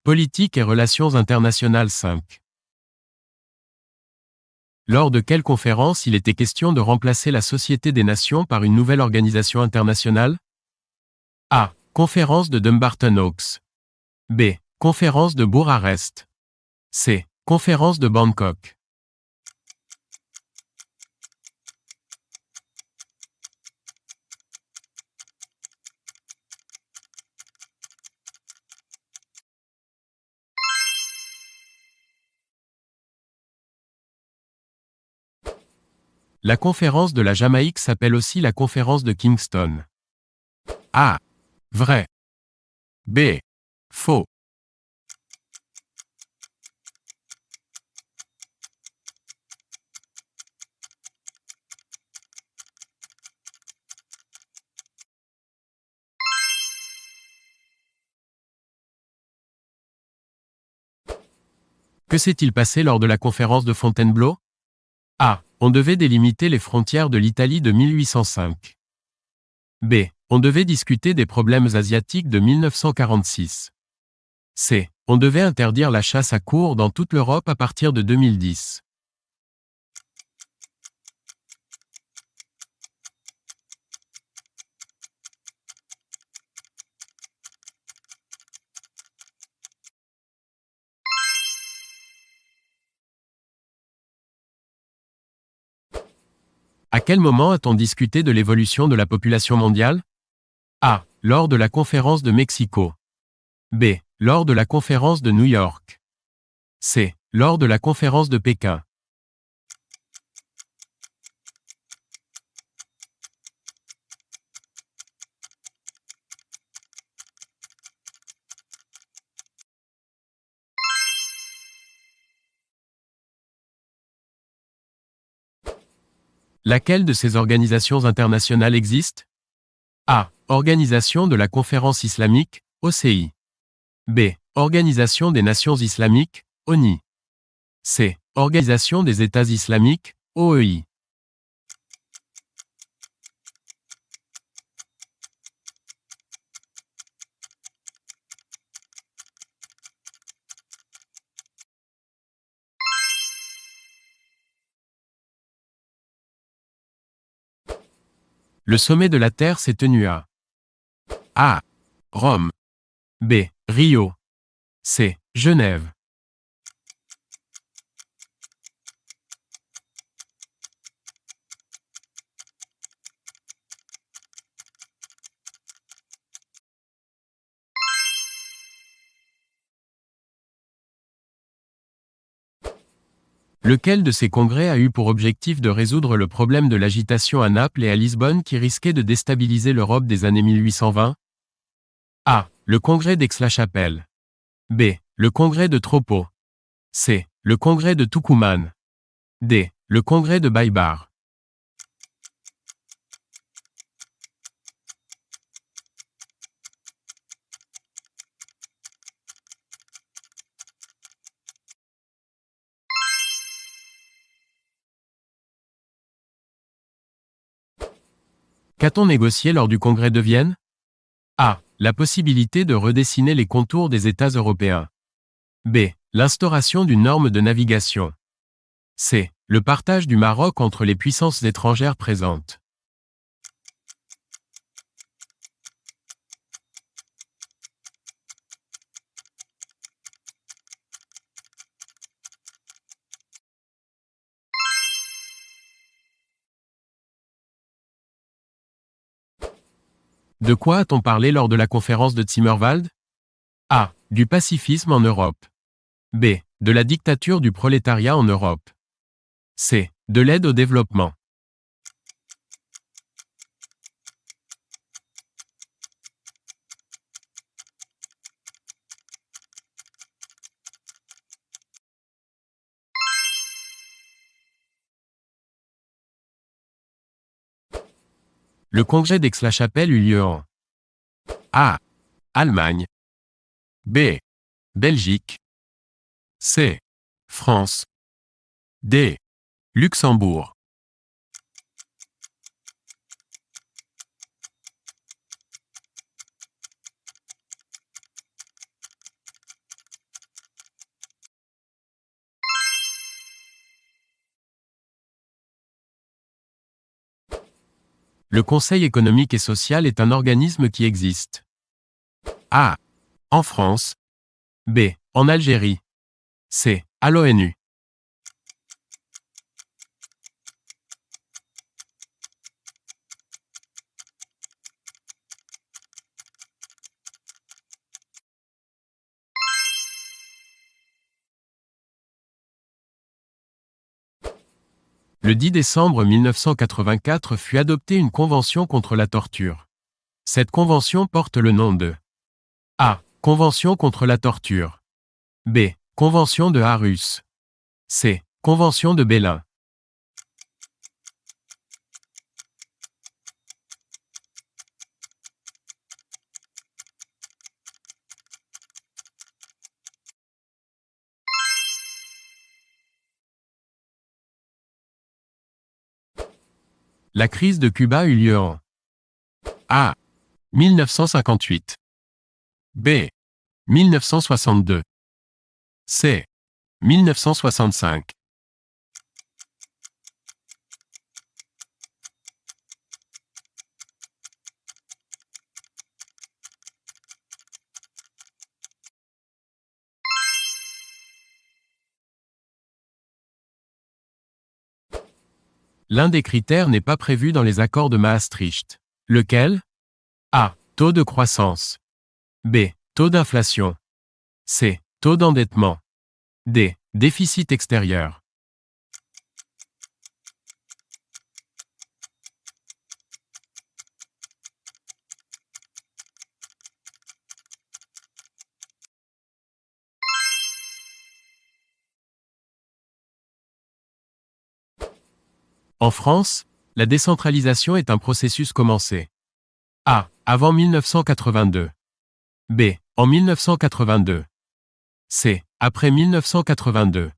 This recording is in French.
Politique et relations internationales 5. Lors de quelle conférence il était question de remplacer la Société des Nations par une nouvelle organisation internationale? A. Conférence de Dumbarton Oaks. B. Conférence de Bucarest. C. Conférence de Bangkok. La conférence de la Jamaïque s'appelle aussi la conférence de Kingston. A. Vrai. B. Faux. Que s'est-il passé lors de la conférence de Fontainebleau? A. On devait délimiter les frontières de l'Italie de 1805. B. On devait discuter des problèmes asiatiques de 1946. C. On devait interdire la chasse à courre dans toute l'Europe à partir de 2010. À quel moment a-t-on discuté de l'évolution de la population mondiale? A. Lors de la conférence de Mexico. B. Lors de la conférence de New York. C. Lors de la conférence de Pékin. Laquelle de ces organisations internationales existe? A. Organisation de la Conférence islamique, OCI. B. Organisation des Nations islamiques, ONI. C. Organisation des États islamiques, OEI. Le sommet de la Terre s'est tenu à A. Rome. B. Rio. C. Genève. Lequel de ces congrès a eu pour objectif de résoudre le problème de l'agitation à Naples et à Lisbonne qui risquait de déstabiliser l'Europe des années 1820? A. Le congrès d'Aix-la-Chapelle. B. Le congrès de Troppau. C. Le congrès de Tucumán. D. Le congrès de Baïbar. Qu'a-t-on négocié lors du congrès de Vienne? A. La possibilité de redessiner les contours des États européens. B. L'instauration d'une norme de navigation. C. Le partage du Maroc entre les puissances étrangères présentes. De quoi a-t-on parlé lors de la conférence de Zimmerwald? A. Du pacifisme en Europe. B. De la dictature du prolétariat en Europe. C. De l'aide au développement. Le congrès d'Aix-la-Chapelle eut lieu en A. Allemagne. B. Belgique. C. France. D. Luxembourg. Le Conseil économique et social est un organisme qui existe. A. En France. B. En Algérie. C. À l'ONU. Le 10 décembre 1984 fut adoptée une convention contre la torture. Cette convention porte le nom de A. Convention contre la torture. B. Convention de Aarhus. C. Convention de Berlin. La crise de Cuba eut lieu en A. 1958. B. 1962. C. 1965. L'un des critères n'est pas prévu dans les accords de Maastricht. Lequel? A. Taux de croissance. B. Taux d'inflation. C. Taux d'endettement. D. Déficit extérieur. En France, la décentralisation est un processus commencé. A. Avant 1982. B. En 1982. C. Après 1982.